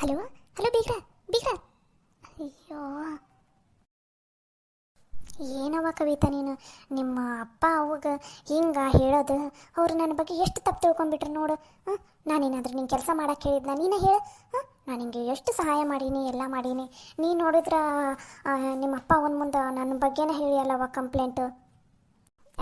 Hello hello ಬೀಗ್ರ ಬೀಗ್ರ. ಅಯ್ಯೋ ಏನವ ಕವಿತಾ ನೀನು ನಿಮ್ಮ ಅಪ್ಪ ಅವಾಗ ಹಿಂಗೆ ಹೇಳೋದು. ಅವ್ರು ನನ್ನ ಬಗ್ಗೆ ಎಷ್ಟು ತಪ್ಪು ತಿಳ್ಕೊಂಡ್ಬಿಟ್ರು ನೋಡು. ನಾನೇನಾದ್ರೂ ನಿನ್ನ ಕೆಲಸ ಮಾಡೋಕ್ಕೆ ಹೇಳಿದ್ನ ನೀನೇ ಹೇಳು. ನಾನು ನಿಂಗೆ ಎಷ್ಟು ಸಹಾಯ ಮಾಡೀನಿ, ಎಲ್ಲ ಮಾಡೀನಿ. ನೀನು ನೋಡಿದ್ರೆ ನಿಮ್ಮ ಅಪ್ಪ ಅವನ ಮುಂದೆ ನನ್ನ ಬಗ್ಗೆನೇ ಹೇಳಿ ಅಲ್ಲವ ಕಂಪ್ಲೇಂಟು.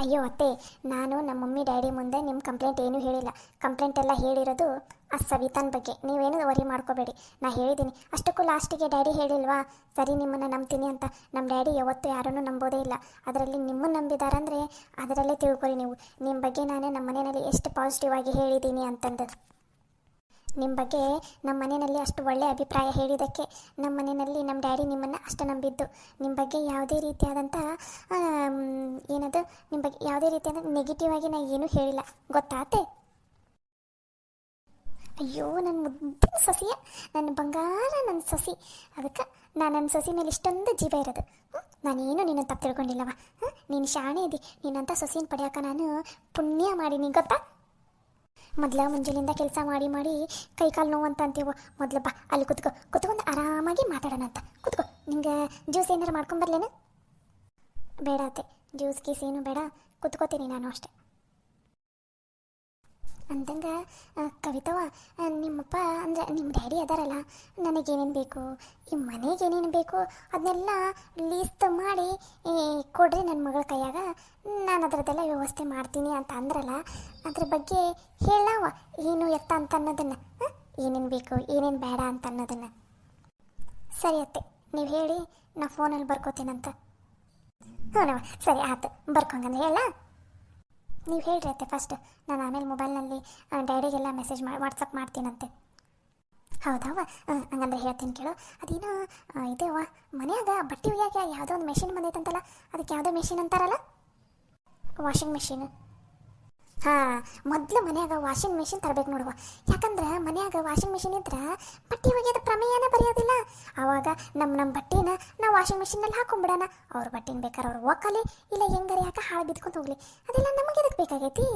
ಅಯ್ಯೋ ಅತ್ತೆ, ನಾನು ನಮ್ಮ ಮಮ್ಮಿ ಡ್ಯಾಡಿ ಮುಂದೆ ನಿಮ್ಮ ಕಂಪ್ಲೇಂಟ್ ಏನೂ ಹೇಳಿಲ್ಲ. ಕಂಪ್ಲೇಂಟ್ ಎಲ್ಲ ಹೇಳಿರೋದು ಆ ಸವಿತಾನ ಬಗ್ಗೆ. ನೀವೇನು ವರಿ ಮಾಡ್ಕೋಬೇಡಿ. ನಾ ಹೇಳಿದ್ದೀನಿ ಅಷ್ಟಕ್ಕೂ ಲಾಸ್ಟಿಗೆ ಡ್ಯಾಡಿ ಹೇಳಿಲ್ವಾ ಸರಿ ನಿಮ್ಮನ್ನು ನಂಬ್ತೀನಿ ಅಂತ. ನಮ್ಮ ಡ್ಯಾಡಿ ಯಾವತ್ತೂ ಯಾರನ್ನೂ ನಂಬೋದೇ ಇಲ್ಲ. ಅದರಲ್ಲಿ ನಿಮ್ಮನ್ನು ನಂಬಿದಾರಂದರೆ ಅದರಲ್ಲೇ ತಿಳ್ಕೊರಿ ನೀವು. ನಿಮ್ಮ ಬಗ್ಗೆ ನಾನು ನಮ್ಮ ಮನೆಯಲ್ಲಿ ಎಷ್ಟು ಪಾಸಿಟಿವ್ ಆಗಿ ಹೇಳಿದ್ದೀನಿ ಅಂತಂದು. ನಿಮ್ಮ ಬಗ್ಗೆ ನಮ್ಮ ಮನೆಯಲ್ಲಿ ಅಷ್ಟು ಒಳ್ಳೆಯ ಅಭಿಪ್ರಾಯ ಹೇಳಿದ್ದಕ್ಕೆ ನಮ್ಮ ಮನೆಯಲ್ಲಿ ನಮ್ಮ ಡ್ಯಾಡಿ ನಿಮ್ಮನ್ನು ಅಷ್ಟು ನಂಬಿದ್ದು. ನಿಮ್ಮ ಬಗ್ಗೆ ಯಾವುದೇ ರೀತಿಯಾದಂಥ ಏನದು ನಿಮ್ಮ ಬಗ್ಗೆ ಯಾವುದೇ ರೀತಿಯಾದ ನೆಗೆಟಿವ್ ಆಗಿ ನಾನು ಏನೂ ಹೇಳಿಲ್ಲ, ಗೊತ್ತಾತೆ? ಅಯ್ಯೋ ನನ್ನ ಮುದ್ದಿನ ಸೊಸೆಯ, ನನ್ನ ಬಂಗಾರ, ನನ್ನ ಸೊಸಿ. ಅದಕ್ಕೆ ನಾನು ನನ್ನ ಸೊಸಿ ಮೇಲೆ ಇಷ್ಟೊಂದು ಜೀವ ಇರೋದು. ನಾನೇನು ನೀನು ತಪ್ಪು ತಿಳ್ಕೊಂಡಿಲ್ಲವ. ನೀನು ಶಾಣೆ ಇದ್ದಿ. ನೀನಂಥ ಸೊಸೆನ ಪಡೆಯೋಕೆ ನಾನು ಪುಣ್ಯ ಮಾಡೀನಿ, ಗೊತ್ತಾ? ಮೊದಲ ಮುಂಜಾನೆಯಿಂದ ಕೆಲಸ ಮಾಡಿ ಮಾಡಿ ಕೈ ಕಾಲು ನೋವು ಅಂತ ಅಂತೀವೋ. ಮೊದಲು ಬಾ ಅಲ್ಲಿ ಕುತ್ಕೊಂಡು ಆರಾಮಾಗಿ ಮಾತಾಡೋಣ ಅಂತ. ಕುತ್ಕೋ. ನಿಂಗೆ ಜ್ಯೂಸ್ ಏನಾರು ಮಾಡ್ಕೊಂಬರ್ಲೇನು? ಬೇಡ ಅತ್ತೆ, ಜ್ಯೂಸ್ ಗೀಸ್ ಏನು ಬೇಡ, ಕುತ್ಕೋತೀನಿ ನಾನು ಅಷ್ಟೆ. ಅಂದಂಗೆ ಕವಿತವ, ನಿಮ್ಮಪ್ಪ ಅಂದರೆ ನಿಮ್ಮ ಡ್ಯಾಡಿ ಅದಾರಲ್ಲ, ನನಗೇನೇನು ಬೇಕು, ಈ ಮನೆಗೆ ಏನೇನು ಬೇಕು ಅದನ್ನೆಲ್ಲ ಲೀಸ್ಟ್ ಮಾಡಿ ಕೊಡ್ರಿ ನನ್ನ ಮಗಳ ಕೈಯಾಗ. ನಾನು ಅದರದ್ದೆಲ್ಲ ವ್ಯವಸ್ಥೆ ಮಾಡ್ತೀನಿ ಅಂತ ಅಂದ್ರಲ್ಲ, ಅದ್ರ ಬಗ್ಗೆ ಹೇಳವ ಏನು ಎತ್ತ ಅಂತ ಅನ್ನೋದನ್ನು. ಏನೇನು ಬೇಕು ಏನೇನು ಬೇಡ ಅಂತ ಅನ್ನೋದನ್ನು. ಸರಿ ಅತ್ತೆ, ನೀವು ಹೇಳಿ, ನಾ ಫೋನಲ್ಲಿ ಬರ್ಕೋತೀನಂತ. ಹ್ಞೂ ಸರಿ ಆಯ್ತು, ಬರ್ಕೊಂಗಂದ್ರೆ ಹೇಳ. ನೀವು ಹೇಳ್ರಿ ಅತ್ತೆ ಫಸ್ಟ್, ನಾನು ಆಮೇಲೆ ಮೊಬೈಲ್ನಲ್ಲಿ ಡ್ಯಾಡಿಗೆಲ್ಲ ಮೆಸೇಜ್ ವಾಟ್ಸಪ್ ಮಾಡ್ತೀನಂತೆ. ಹೌದವ? ಹಂಗಂದ್ರೆ ಹೇಳ್ತೀನಿ ಕೇಳು. ಅದೇನೋ ಇದೆವ ಮನೆಯಾಗ ಬಟ್ಟೆ ಒಯ್ಯಾಗ ಯಾವುದೋ ಒಂದು ಮೆಷಿನ್ ಬಂದೈತಂತಲ್ಲ, ಅದಕ್ಕೆ ಯಾವುದೋ ಮೆಷಿನ್ ಅಂತಾರಲ್ಲ, ವಾಷಿಂಗ್ ಮೆಷಿನ್. ಹಾಂ, ಮೊದಲು ಮನ್ಯಾಗ ವಾಷಿಂಗ್ ಮೆಷಿನ್ ತರಬೇಕು ನೋಡುವ. ಯಾಕಂದ್ರೆ ಮನ್ಯಾಗ ವಾಷಿಂಗ್ ಮೆಷಿನ್ ಇದ್ರೆ ಬಟ್ಟೆ ಒಗೆಯೋದು ಪ್ರಮೇಯನೇ ಬರೆಯೋದಿಲ್ಲ. ಆವಾಗ ನಮ್ಮ ಬಟ್ಟೆನ ನಾವು ವಾಷಿಂಗ್ ಮೆಷಿನಲ್ಲಿ ಹಾಕೊಂಡ್ಬಿಡೋಣ. ಅವ್ರ ಬಟ್ಟೆನ ಬೇಕಾದ್ರೆ ಅವ್ರು ಒಕ್ಕಲಿ, ಇಲ್ಲ ಹೆಂಗಾರೆ ಯಾಕೆ ಹಾಳು ಬಿದ್ಕೊಂಡು ಹೋಗಲಿ, ಅದೆಲ್ಲ ನಮಗೆ ಎದಕ್ಕೆ ಬೇಕಾಗೈತಿ?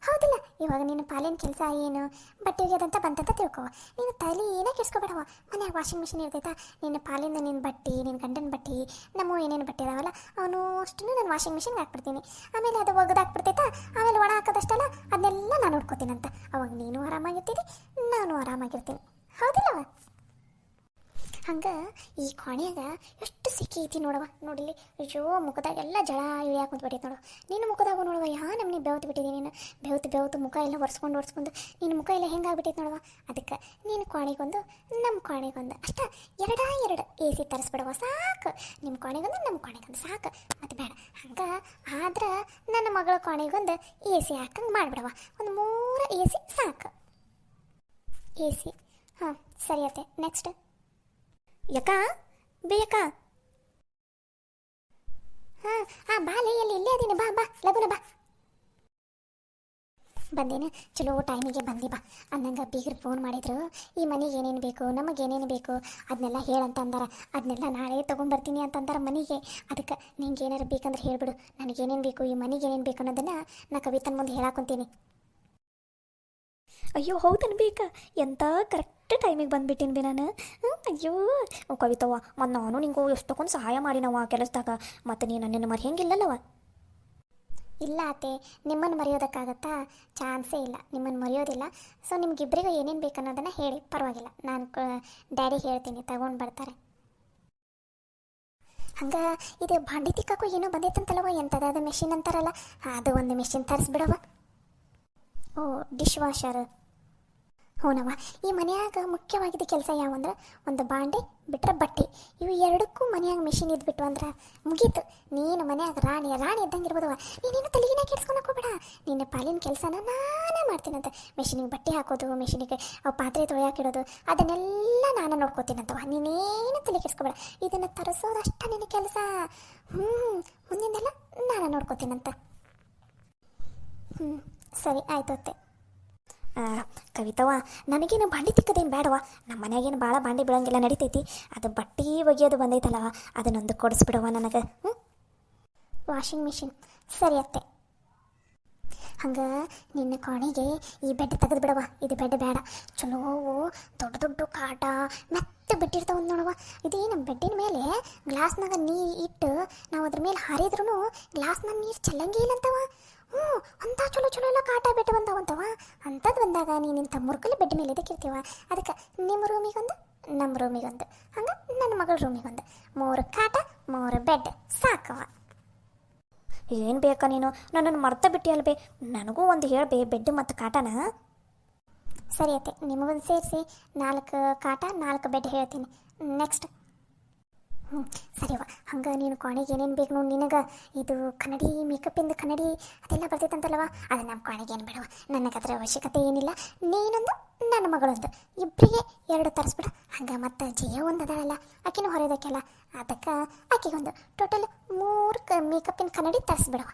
ಹೌದಿಲ್ಲ? ಇವಾಗ ನಿನ್ನ ಪಾಲಿನ ಕೆಲಸ ಏನು, ಬಟ್ಟೆ ಒಗೆಯೋದಂತ ಬಂತಂತ ತಿಳ್ಕೊ. ನೀನು ತಲೆ ಏನೇ ಕೆಡ್ಸ್ಕೊಬೇಡವ. ಮನ್ಯಾಗ ವಾಷಿಂಗ್ ಮೆಷಿನ್ ಇರ್ತೈತಾ, ನಿನ್ನ ಪಾಲಿಂದ ನಿನ್ನ ಬಟ್ಟೆ, ನಿನ್ನ ಗಂಡನ ಬಟ್ಟೆ, ನಮ್ಮ ಏನೇನು ಬಟ್ಟೆ ಅದಾವಲ್ಲ ಅವನು ಅಷ್ಟನ್ನು ನಾನು ವಾಷಿಂಗ್ ಮೆಷಿನ್ಗೆ ಹಾಕ್ಬಿಡ್ತೀನಿ. ಆಮೇಲೆ ಅದು ಒಗೆದಾಕ್ಬಿಡ್ತೈತಾ, ಆಮೇಲೆ ಒಣ ಹಾಕೋದಷ್ಟಲ್ಲ ಅದನ್ನೆಲ್ಲ ನಾನು ನೋಡ್ಕೋತೀನಂತ. ಅವಾಗ ನೀನು ಆರಾಮಾಗಿರ್ತೀನಿ, ನಾನು ಆರಾಮಾಗಿರ್ತೀನಿ. ಹೌದಿಲ್ಲವ? ಹಂಗೆ ಈ ಕೋಣೆಯಾಗ ಎಷ್ಟು ಸಿಕ್ಕಿ ಐತಿ ನೋಡವ. ನೋಡಿಲಿ, ಅಯ್ಯೋ ಮುಖದಾಗೆಲ್ಲ ಜಳ ಇಳಿಯಾಕ ಕುಂತ್ಬಿಟ್ಟೈತೆ ನೋಡು. ನಿನ್ನ ಮುಖದಾಗ ನೋಡುವ ನಮ್ಮನೆ ಬೆವತ್ತು ಬಿಟ್ಟಿದ್ದೀನಿ. ನೀನು ಬೆವತ್ತು ಮುಖ ಎಲ್ಲ ಒರೆಸ್ಕೊಂಡು ನಿನ್ನ ಮುಖ ಎಲ್ಲ ಹೆಂಗಾಗ್ಬಿಟ್ಟೈತೆ ನೋಡುವ. ಅದಕ್ಕೆ ನೀನು ಕೋಣೆಗೊಂದು ನಮ್ಮ ಕೋಣೆಗೊಂದು ಅಷ್ಟ ಎರಡು ಎ ಸಿ ತರಿಸ್ಬಿಡವ, ಸಾಕು. ನಿಮ್ಮ ಕೋಣೆಗೊಂದು ನಮ್ಮ ಕೋಣೆಗೊಂದು ಸಾಕು, ಮತ್ತು ಬೇಡ. ಹಂಗೆ ಆದ್ರೆ ನನ್ನ ಮಗಳ ಕೋಣೆಗೊಂದು ಎ ಸಿ ಹಾಕಂಗೆ ಮಾಡಿಬಿಡವ. ಒಂದು 3 ಎ ಸಿ ಸಾಕು. A C. ಹಾಂ ಸರಿ ಅತ್ತೆ, ನೆಕ್ಸ್ಟ್. ಯಕ್ಕ ಬೇಕ? ಹಾಂ ಬಾಲೆ, ಎಲ್ಲಿ ಇಲ್ಲೇ ಅದೀನಿ, ಬಾ ಬಾ ಲಗುನ ಬಾ. ಬಂದೇನು, ಚಲೋ ಟೈಮಿಗೆ ಬಂದಿ ಬಾ. ಅಂದಂಗೆ ಬೀಗರು ಫೋನ್ ಮಾಡಿದ್ರು, ಈ ಮನೆಗೆ ಏನೇನು ಬೇಕು, ನಮಗೇನೇನು ಬೇಕು ಅದನ್ನೆಲ್ಲ ಹೇಳಂತ ಅಂದಾರ. ಅದನ್ನೆಲ್ಲ ನಾಳೆ ತೊಗೊಂಬರ್ತೀನಿ ಅಂತಂದಾರ ಮನೆಗೆ. ಅದಕ್ಕೆ ನಿಂಗೆ ಏನಾರು ಬೇಕಂದ್ರೆ ಹೇಳ್ಬಿಡು, ನನಗೇನೇನು ಬೇಕು, ಈ ಮನೆಗೆ ಏನೇನು ಬೇಕು ಅನ್ನೋದನ್ನು ನಾ ಕವಿತನ ಮುಂದೆ ಹೇಳಾಕೊಂತೀನಿ. ಅಯ್ಯೋ ಹೌದನ್ ಬೇಕಾ? ಎಂಥ ಕರೆಕ್ಟ್ ಟೈಮಿಗೆ ಬಂದುಬಿಟ್ಟಿನಿ ಬಿ ನಾನು. ಅಯ್ಯೋ ಕವಿತವ್ವ, ಮತ್ತು ನಾನು ನಿಂಗೂ ಎಷ್ಟೊಂದು ಸಹಾಯ ಮಾಡಿನವ ಕೆಲಸದಾಗ, ಮತ್ತು ನೀನು ನನ್ನನ್ನು ಮರೆಯಂಗಿಲ್ಲಲ್ಲವ. ಇಲ್ಲ ಅತ್ತೆ, ನಿಮ್ಮನ್ನು ಮರೆಯೋದಕ್ಕಾಗತ್ತಾ? ಚಾನ್ಸೇ ಇಲ್ಲ, ನಿಮ್ಮನ್ನು ಮರೆಯೋದಿಲ್ಲ. ಸೊ ನಿಮ್ಗಿಬ್ಬರಿಗೂ ಏನೇನು ಬೇಕು ಅನ್ನೋದನ್ನು ಹೇಳಿ, ಪರವಾಗಿಲ್ಲ, ನಾನು ಡ್ಯಾಡಿ ಹೇಳ್ತೀನಿ, ತಗೊಂಡು ಬರ್ತಾರೆ. ಹಂಗೆ ಇದು ಬಾಂಡಿ ತಿಕ್ಕಾಕೋ ಏನೋ ಬಂದೈತಂತಲ್ಲವ, ಎಂಥದ್ದು ಮೆಷಿನ್ ಅಂತಾರಲ್ಲ, ಅದು ಒಂದು ಮೆಷಿನ್ ತರಿಸ್ಬಿಡವ. ಓ, ಡಿಶ್ ವಾಷರ್. ಹೂನವ, ಈ ಮನೆಯಾಗ ಮುಖ್ಯವಾಗಿದ್ದ ಕೆಲಸ ಯಾವಂದ್ರೆ ಒಂದು ಬಾಂಡೆ ಬಿಟ್ಟರೆ ಬಟ್ಟೆ. ಇವು ಎರಡಕ್ಕೂ ಮನೆಯಾಗ ಮಿಷಿನ್ ಇದ್ಬಿಟ್ಟು ಅಂದ್ರೆ ಮುಗೀತು. ನೀನು ಮನೆಯಾಗ ರಾಣಿ ಇದ್ದಂಗೆ ಇರ್ಬೋದವ. ನೀನೇನು ತಲೆಗಿನ ಕೆಡ್ಸ್ಕೊಳಕ್ಕೆ ಹೋಗ್ಬೇಡ. ನಿನ್ನ ಪಾಲಿನ ಕೆಲಸನ ನಾನೇ ಮಾಡ್ತೀನಂತ. ಮೆಷಿನಿಗೆ ಬಟ್ಟೆ ಹಾಕೋದು, ಮೆಷಿನಿಗೆ ಪಾತ್ರೆ ತೊಳೆಯಾಕಿಡೋದು, ಅದನ್ನೆಲ್ಲ ನಾನು ನೋಡ್ಕೋತೀನಂತವ. ನೀನೇನು ತಲೆ ಕೆಡ್ಸ್ಕೊಬೇಡ. ಇದನ್ನು ತರಿಸೋದಷ್ಟ ನಿನ್ನ ಕೆಲಸ. ಮುಂದಿಂದೆಲ್ಲ ನಾನು ನೋಡ್ಕೋತೀನಂತ. ಸರಿ ಆಯ್ತು ಅತ್ತೆ. ಕವಿತವ್ವ, ನನಗೇನು ಬಾಂಡೆ ತಿಕ್ಕದೇನು ಬೇಡವ. ನಮ್ಮ ಮನೆಯಾಗೇನು ಭಾಳ ಬಾಂಡೆ ಬೀಳಂಗಿಲ್ಲ, ನಡಿತೈತಿ. ಅದು ಬಟ್ಟೆ ಒಗೆಯೋದು ಬಂದೈತಲ್ಲವ, ಅದನ್ನೊಂದು ಕೊಡಿಸ್ಬಿಡವ ನನಗೆ. Washing machine. ಸರಿ ಅತ್ತೆ. ಹಂಗೆ ನಿನ್ನ ಕೋಣೆಗೆ ಈ ಬೆಡ್ ತೆಗೆದು ಬಿಡವ, ಇದು ಬೆಡ್ ಬೇಡ. ಚಲೋ ದೊಡ್ಡ ದೊಡ್ಡ ಕಾಟ ಮೆತ್ತ ಬಿಟ್ಟಿರ್ತಾವ ನೋಡವ. ಇದೇ ನಮ್ಮ ಬೆಡ್ಡಿನ ಮೇಲೆ ಗ್ಲಾಸ್ನಾಗ ನೀರು ಇಟ್ಟು ನಾವು ಅದ್ರ ಮೇಲೆ ಹಾರಿದ್ರೂ ಗ್ಲಾಸ್ನಾಗ ನೀರು ಚೆಲ್ಲಂಗೇ ಇಲ್ಲಂತವ. ಅಂಥ ಚಲೋ ಚಲೋ ಎಲ್ಲ ಕಾಟ ಬೆಡ್ ಬಂದಾವಂತವ. ಅಂಥದ್ದು ಬಂದಾಗ ನೀನಿಂಥ ಮುರುಕಲ್ಲಿ ಬೆಡ್ ಮೇಲೆ ಇದಕ್ಕೆ ಇರ್ತೀವ. ಅದಕ್ಕೆ ನಿಮ್ಮ ರೂಮಿಗೊಂದು, ನಮ್ಮ ರೂಮಿಗೊಂದು, ಹಂಗೆ ನನ್ನ ಮಗಳ ರೂಮಿಗೊಂದು, 3 ಕಾಟ 3 ಬೆಡ್ ಸಾಕವ. ಏನು ಬೇಕಾ ನೀನು? ನನ್ನನ್ನು ಮರ್ತ ಬಿಟ್ಟಿ ಅಲ್ಬೇ. ನನಗೂ ಒಂದು ಹೇಳ್ಬೇ, ಬೆಡ್ ಮತ್ತು ಕಾಟನ. ಸರಿ ಅತ್ತೆ, ನಿಮಗೊಂದು ಸೇರಿಸಿ 4 ಕಾಟ 4 ಬೆಡ್ ಹೇಳ್ತೀನಿ. ನೆಕ್ಸ್ಟ್. ಸರಿವ. ಹಂಗೆ ನೀನು ಕೋಣೆಗೆ ಏನೇನು ಬೇಕು ನೋಡಿ. ನಿನಗೆ ಇದು ಕನ್ನಡಿ, ಮೇಕಪ್ಪಿಂದ ಕನ್ನಡಿ ಅದೆಲ್ಲ ಬರ್ತೈತಂತಲ್ವ, ಅದು ನಮ್ಮ ಕೋಣೆಗೆ ಏನು ಬೇಡವ. ನನಗದರ ಅವಶ್ಯಕತೆ ಏನಿಲ್ಲ. ನೀನೊಂದು ನನ್ನ ಮಗಳೊಂದು, ಇಬ್ಬರಿಗೆ 2 ತರಿಸ್ಬಿಡ. ಹಂಗೆ ಮತ್ತು ಜಯ ಒಂದು ಅದಾಳಲ್ಲ, ಆಕಿನೂ ಹೊರೆದಕ್ಕೆಲ್ಲ, ಅದಕ್ಕೆ ಆಕಿಗೊಂದು ಟೋಟಲ್ 3 ಮೇಕಪ್ಪಿನ ಕನ್ನಡಿ ತರಿಸ್ಬಿಡವ.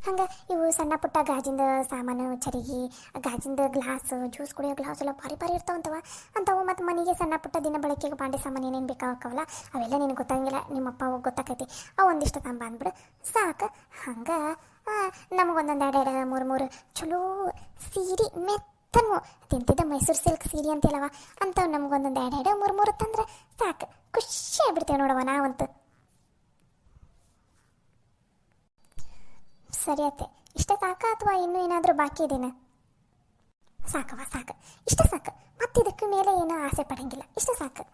ಹಂಗೆ ಇವು ಸಣ್ಣ ಪುಟ್ಟ ಗಾಜಿಂದ ಸಾಮಾನು, ಚರಿಗೆ, ಗಾಜಿಂದ ಗ್ಲಾಸು, ಜ್ಯೂಸ್ ಕುಡಿಯೋ ಗ್ಲಾಸ್ ಎಲ್ಲ ಭಾರಿ ಭಾರಿ ಇರ್ತಾವಂತವ. ಅಂಥವು ಮತ್ತು ಮನೆಗೆ ಸಣ್ಣ ಪುಟ್ಟ ದಿನ ಬಳಕೆಗೆ ಬಾಂಡೆ ಸಾಮಾನು ಏನೇನು ಬೇಕಾವಲ್ಲ ಅವೆಲ್ಲ ನಿನಗೆ ಗೊತ್ತಾಗಿಲ್ಲ. ನಿಮ್ಮಪ್ಪ ಹೋಗಿ ಗೊತ್ತಾಕೈತಿ. ಅವು ಒಂದಿಷ್ಟು ತಂಬಂದ್ಬಿಡು ಸಾಕು. ಹಂಗೆ ನಮಗೊಂದೊಂದು 2 3 ಚಲೋ ಸೀರೆ ಮೆತ್ತನು ತಿಂತಿದ್ದ ಮೈಸೂರು ಸಿಲ್ಕ್ ಸೀರೆ ಅಂತೀಲವ, ಅಂಥವು ನಮಗೊಂದೊಂದು 2 3 ತಂದ್ರೆ ಸಾಕು. ಖುಷಿ ಆಗ್ಬಿಡ್ತೇವೆ ನೋಡವ ನಾವಂತೂ. ಸರಿ ಅತ್ತೆ, ಇಷ್ಟ ಸಾಕಾ ಅಥವಾ ಇನ್ನೂ ಏನಾದರೂ ಬಾಕಿ ಇದೆನಾ? ಸಾಕವ, ಸಾಕು, ಇಷ್ಟ ಸಾಕು. ಮತ್ತಿದಕ್ಕೆ ಮೇಲೆ ಏನೋ ಆಸೆ ಪಡೋಂಗಿಲ್ಲ, ಇಷ್ಟ ಸಾಕು.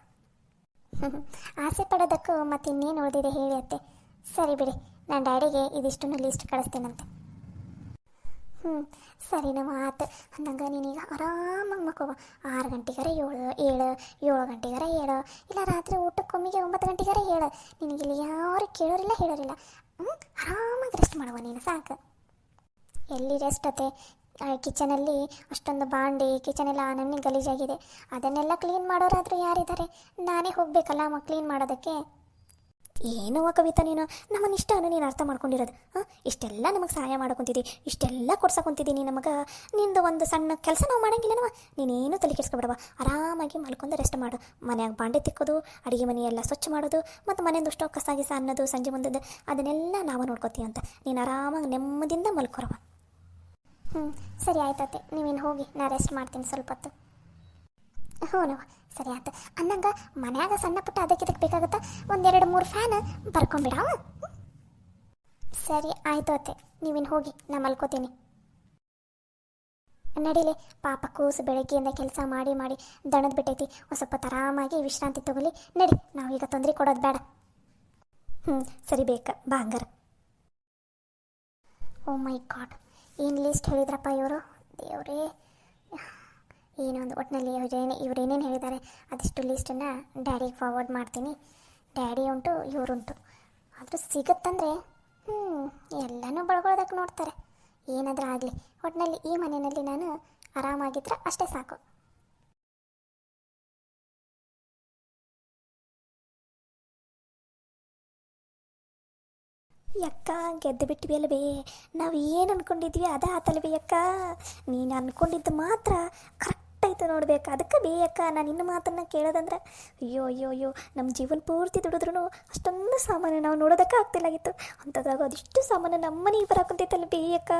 ಆಸೆ ಪಡೋದಕ್ಕೂ ಮತ್ತೆ ಇನ್ನೇನು ಉಳಿದಿದೆ ಹೇಳಿ ಅತ್ತೆ. ಸರಿ ಬಿಡಿ, ನಾನು ಡ್ಯಾಡಿಗೆ ಇದಿಷ್ಟನ್ನು ಲೀಸ್ಟ್ ಕಳಿಸ್ತೀನಂತೆ. ಸರಿ ನಮ್ಮ ಆತು. ಅಂದಂಗೆ ನೀನೀಗ ಆರಾಮಾಗಿ ಮಕ್ಕವ. 6 ಗಂಟೆಗಾರ ಏಳು 7 ಗಂಟೆಗಾರ ಏಳು, ಇಲ್ಲ ರಾತ್ರಿ ಊಟಕ್ಕೊಮ್ಮಿಗೆ 9 ಗಂಟೆಗಾರ ಹೇಳು. ನಿನಗಿಲ್ಲಿ ಯಾರು ಕೇಳೋರಿಲ್ಲ ಹೇಳೋರಿಲ್ಲ. ಆರಾಮಾಗಿ ರೆಸ್ಟ್ ಮಾಡುವ ನೀನು ಸಾಕು. ಎಲ್ಲಿ ರೆಸ್ಟ್ ಅತ್ತೆ? ಕಿಚನಲ್ಲಿ ಅಷ್ಟೊಂದು ಬಾಂಡೆ, ಕಿಚನೆಲ್ಲ ನನ್ನ ಗಲೀಜಾಗಿದೆ. ಅದನ್ನೆಲ್ಲ ಕ್ಲೀನ್ ಮಾಡೋರಾದರೂ ಯಾರಿದ್ದಾರೆ? ನಾನೇ ಹೋಗಬೇಕಲ್ಲ ಕ್ಲೀನ್ ಮಾಡೋದಕ್ಕೆ. ಏನವ ಕವಿತಾ, ನೀನು ನಮ್ಮನ್ನ ಇಷ್ಟನ ನೀನು ಅರ್ಥ ಮಾಡ್ಕೊಂಡಿರೋದು. ಇಷ್ಟೆಲ್ಲ ನಮಗೆ ಸಹಾಯ ಮಾಡ್ಕೊತಿದ್ದಿ, ಇಷ್ಟೆಲ್ಲ ಕೊಡ್ಸಕೊಂತಿದ್ದೀನಿ ನಮಗೆ. ನಿಂದು ಒಂದು ಸಣ್ಣ ಕೆಲಸ ನಾವು ಮಾಡೋಂಗಿಲ್ಲನವ. ನೀನೇನು ತಲೆ ಕೆಡಿಸ್ಕೊಬಿಡವ. ಆರಾಮಾಗಿ ಮಲ್ಕೊಂಡು ರೆಸ್ಟ್ ಮಾಡು. ಮನ್ಯಾಗ ಬಾಂಡೆ ತಿಕ್ಕೋದು, ಅಡುಗೆ ಮನೆಯೆಲ್ಲ ಸ್ವಚ್ಛ ಮಾಡೋದು, ಮತ್ತು ಮನೆಯೊಂದಷ್ಟು ಕಸ ಗಿಸ ಅನ್ನೋದು ಸಂಜೆ ಮುಂದದ್ದು ಅದನ್ನೆಲ್ಲ ನಾವು ನೋಡ್ಕೋತೀವಿ ಅಂತ. ನೀನು ಆರಾಮಾಗಿ ನೆಮ್ಮದಿಯಿಂದ ಮಲ್ಕೊರವ. ಸರಿ ಆಯ್ತತ್ತೆ, ನೀವೇನು ಹೋಗಿ, ನಾ ರೆಸ್ಟ್ ಮಾಡ್ತೀನಿ ಸ್ವಲ್ಪ ಹೊತ್ತು. ಹ್ಞೂನವ, ಸರಿ ಆಯ್ತು. ಅಂದಂಗೆ ಮನ್ಯಾಗ ಸಣ್ಣ ಪುಟ್ಟ ಅದಕ್ಕೆ ಬೇಕಾಗುತ್ತಾ 1 2 3 ಫ್ಯಾನ್ ಬರ್ಕೊಂಬಿಡವ. ಸರಿ ಆಯಿತು ಅತ್ತೆ, ನೀವೇನು ಹೋಗಿ, ನಾ ಮಲ್ಕೋತೀನಿ. ನಡೀಲಿ ಪಾಪ ಕೂಸು ಬೆಳಗ್ಗೆಯಿಂದ ಕೆಲಸ ಮಾಡಿ ಮಾಡಿ ದಣದ್ ಬಿಟ್ಟೈತಿ. ಒಂದು ಸ್ವಲ್ಪ ಆರಾಮಾಗಿ ವಿಶ್ರಾಂತಿ ತಗೊಳ್ಳಿ. ನಡಿ, ನಾವೀಗ ತೊಂದರೆ ಕೊಡೋದು ಬೇಡ. ಸರಿ ಬೇಕಾ, ಬಾ ಹಂಗಾರ. ಓ ಮೈ ಗಾಡ್, ಏನು ಲೀಸ್ಟ್ ಹೇಳಿದ್ರಪ್ಪ ಇವರು, ದೇವರೇ. ಏನೊಂದು ಒಟ್ಟಿನಲ್ಲಿ ಇವರೇನೇನು ಹೇಳಿದ್ದಾರೆ ಅದಿಷ್ಟು ಲೀಸ್ಟನ್ನು ಡ್ಯಾಡಿಗೆ ಫಾರ್ವರ್ಡ್ ಮಾಡ್ತೀನಿ. ಡ್ಯಾಡಿ ಉಂಟು, ಇವರುಂಟು, ಆದರೂ ಸಿಗುತ್ತಂದರೆ ಎಲ್ಲನೂ ಬಳ್ಕೊಳ್ಳೋದಕ್ಕೆ ನೋಡ್ತಾರೆ. ಏನಾದರೂ ಆಗಲಿ, ಒಟ್ಟಿನಲ್ಲಿ ಈ ಮನೆಯಲ್ಲಿ ನಾನು ಆರಾಮಾಗಿದ್ದರೆ ಅಷ್ಟೇ ಸಾಕು. ಯಕ್ಕ ಗೆದ್ದು ಬಿಟ್ಟಿವಿ ಅಲ್ವೇ? ನಾವು ಏನು ಅಂದ್ಕೊಂಡಿದ್ವಿ ಅದೇ ಆತಲ್ವೇ ಅಕ್ಕ? ನೀನು ಅಂದ್ಕೊಂಡಿದ್ದು ಮಾತ್ರ ಕರೆಕ್ಟ್ ಆಯ್ತು ನೋಡ್ಬೇಕು. ಅದಕ್ಕೆ ಬೇಯಕ್ಕ ನಾನು ಇನ್ನು ಮಾತನ್ನು ಕೇಳೋದಂದ್ರೆ ಅಯ್ಯೋ ಅಯ್ಯೋ ಅಯ್ಯೋ, ನಮ್ಮ ಜೀವನ ಪೂರ್ತಿ ದುಡಿದ್ರೂ ಅಷ್ಟೊಂದು ಸಾಮಾನು ನಾವು ನೋಡೋದಕ್ಕೆ ಆಗ್ತಿಲ್ಲಾಗಿತ್ತು. ಅಂಥದ್ರಾಗ ಅದಿಷ್ಟು ಸಾಮಾನು ನಮ್ಮ ಮನೆಗೆ ಬರಾಕುಂತೈತಲ್ಲ ಬೇಯಕ್ಕ.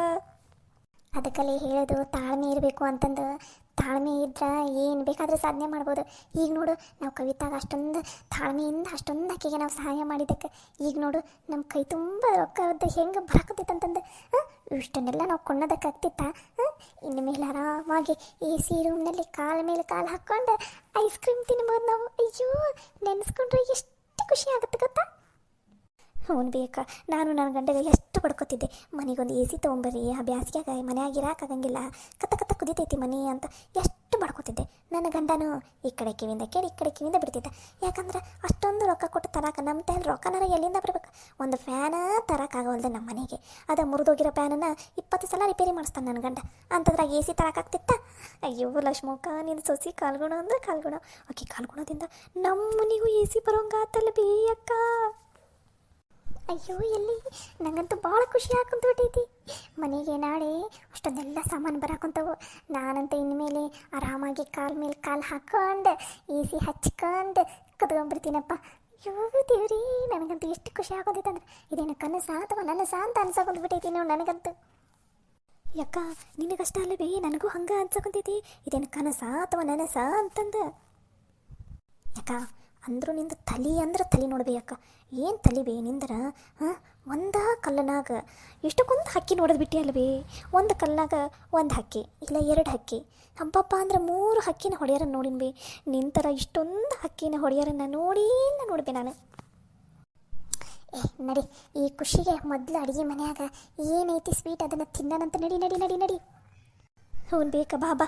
ಅದಕ್ಕಲ್ಲಿ ಹೇಳೋದು ತಾಳ್ಮೆ ಇರಬೇಕು ಅಂತಂದು. ತಾಳ್ಮೆ ಇದ್ರೆ ಏನು ಬೇಕಾದರೂ ಸಾಧನೆ ಮಾಡ್ಬೋದು. ಈಗ ನೋಡು, ನಾವು ಕವಿತಾಗ ಅಷ್ಟೊಂದು ತಾಳ್ಮೆಯಿಂದ ಅಷ್ಟೊಂದು ಆಕೆಗೆ ನಾವು ಸಹಾಯ ಮಾಡಿದ್ದಕ್ಕೆ ಈಗ ನೋಡು ನಮ್ಮ ಕೈ ತುಂಬ ರೊಕ್ಕ ಹೆಂಗೆ ಬರಾಕತ್ತೈತಂತಂದು. ಇಷ್ಟನ್ನೆಲ್ಲ ನಾವು ಕೊಳ್ಳೋದಕ್ಕಾಗ್ತಿತ್ತ? ಇನ್ನು ಮೇಲೆ ಆರಾಮಾಗಿ AC ರೂಮ್ನಲ್ಲಿ ಕಾಲ ಮೇಲೆ ಕಾಲು ಹಾಕ್ಕೊಂಡು ಐಸ್ ಕ್ರೀಮ್ ತಿನ್ಬೋದು ನಾವು. ಅಯ್ಯೋ, ನೆನೆಸ್ಕೊಂಡ್ರೆ ಎಷ್ಟು ಖುಷಿ ಆಗುತ್ತೆ ಗೊತ್ತಾ? ಹ್ಞೂ ಬೇಕಾ, ನಾನು ನನ್ನ ಗಂಡಗೆ ಎಷ್ಟು ಬಡ್ಕೊತಿದ್ದೆ, ಮನೆಗೊಂದು AC ತೊಗೊಂಬರ್ರಿ, ಆ ಬ್ಯಾಸಿಗ್ಯಾಗ ಮನೆಯಾಗ ಇರಾಕಾಗಂಗಿಲ್ಲ, ಕತ್ತ ಕುದಿತೈತಿ ಮನೆ ಅಂತ ಎಷ್ಟು ಬಡ್ಕೊತಿದ್ದೆ. ನನ್ನ ಗಂಡನು ಈ ಕಡೆ ಕಿವಿಯಿಂದ ಕೇಳಿ ಈ ಕಡೆ ಕಿವಿಯಿಂದ ಬಿಡ್ತಿದ್ದ. ಯಾಕಂದ್ರೆ ಅಷ್ಟೊಂದು ರೊಕ್ಕ ಕೊಟ್ಟು ತರಕ ನಮ್ಮ ತಲೆ ರೊಕ್ಕನಾರ ಎಲ್ಲಿಂದ ಬರ್ಬೇಕು? ಒಂದು ಫ್ಯಾನ ತರೋಕ್ಕಾಗವಲ್ದೆ ನಮ್ಮ ಮನೆಗೆ. ಅದು ಮುರಿದೋಗಿರೋ ಫ್ಯಾನನ್ನು 20 ಸಲ ರಿಪೇರಿ ಮಾಡಿಸ್ತಾನೆ ನನ್ನ ಗಂಡ. ಅಂಥದ್ರಾಗ AC ತರೋಕ್ಕಾಗ್ತಿತ್ತ? ಅಯ್ಯೋ ಲಕ್ಷ್ಮಕ್ಕ, ನಿನ್ನ ಸೊಸಿ ಕಾಲ್ಗುಣ ಅಂದ್ರೆ ಕಾಲ್ಗುಣ. ಓಕೆ, ಕಾಲ್ಗುಣದಿಂದ ನಮ್ಮ ಮನೆಗೂ AC ಬರೋಂಗಾತಲ್ಲ ಬೇಯಕ್ಕ. ಅಯ್ಯೋ, ಎಲ್ಲಿ ನನಗಂತೂ ಭಾಳ ಖುಷಿ ಹಾಕೊಂಡ್ಬಿಟ್ಟೈತಿ. ಮನೆಗೆ ನಾಳೆ ಅಷ್ಟೊಂದೆಲ್ಲ ಸಾಮಾನು ಬರಾಕೊಂತವು. ನಾನಂತೂ ಇನ್ಮೇಲೆ ಆರಾಮಾಗಿ ಕಾಲ ಮೇಲೆ ಕಾಲು ಹಾಕೊಂಡು AC ಹಚ್ಕೊಂಡು ಕದ್ಕೊಂಡ್ಬಿಡ್ತೀನಪ್ಪ. ಅಯ್ಯೋ ದೇವ್ರಿ, ನನಗಂತೂ ಎಷ್ಟು ಖುಷಿ ಆಗೋದೈತೆ ಅಂದ್ರೆ ಇದೇನು ಕನಸ ಅಥವಾ ನನಸ ಅಂತ ಅನ್ಸೋಕೊಂಡ್ಬಿಟ್ಟೈತಿ ನಾವು ನನಗಂತೂ. ಯಾಕ ನಿನಗಷ್ಟ ಅಲ್ಲ ಬೇ, ನನಗೂ ಹಂಗೆ ಅನ್ಸಕೊಂತೈತಿ. ಇದೇನು ಕನಸ ಅಥವಾ ನನಸ ಅಂತಂದು. ಯಾಕ ಅಂದ್ರು ನಿಂದು ತಲೆ ಅಂದ್ರೆ ತಲೆ ನೋಡ್ಬೇ ಅಕ್ಕ. ಏನು ತಲೆ ಬೇ ನಿಂದ್ರ? ಹಾಂ, ಒಂದು ಕಲ್ಲನಾಗ ಎಷ್ಟಕ್ಕೊಂದು ಹಕ್ಕಿ ನೋಡೋದು ಬಿಟ್ಟು ಅಲ್ವೇ. ಒಂದು ಕಲ್ಲನಾಗ ಒಂದು ಹಕ್ಕಿ ಇಲ್ಲ 2 ಹಕ್ಕಿ, ಹಬ್ಬಪ್ಪ ಅಂದ್ರೆ 3 ಹಕ್ಕಿನ ಹೊಡೆಯಾರನ್ನ ನೋಡಿನ ಬೇ. ನಿಂತರ ಇಷ್ಟೊಂದು ಹಕ್ಕಿನ ಹೊಡೆಯಾರನ್ನ ನೋಡ್ಬೇ ನಾನು. ನಡಿ, ಈ ಖುಷಿಗೆ ಮೊದಲು ಅಡುಗೆ ಮನ್ಯಾಗ ಏನೈತಿ ಸ್ವೀಟ್ ಅದನ್ನು ತಿನ್ನೋಣಂತ. ನಡಿ ನಡಿ ನಡಿ ನಡಿ. ಹ್ಞೂ ಬೇಕಾ, ಬಾ ಬಾ.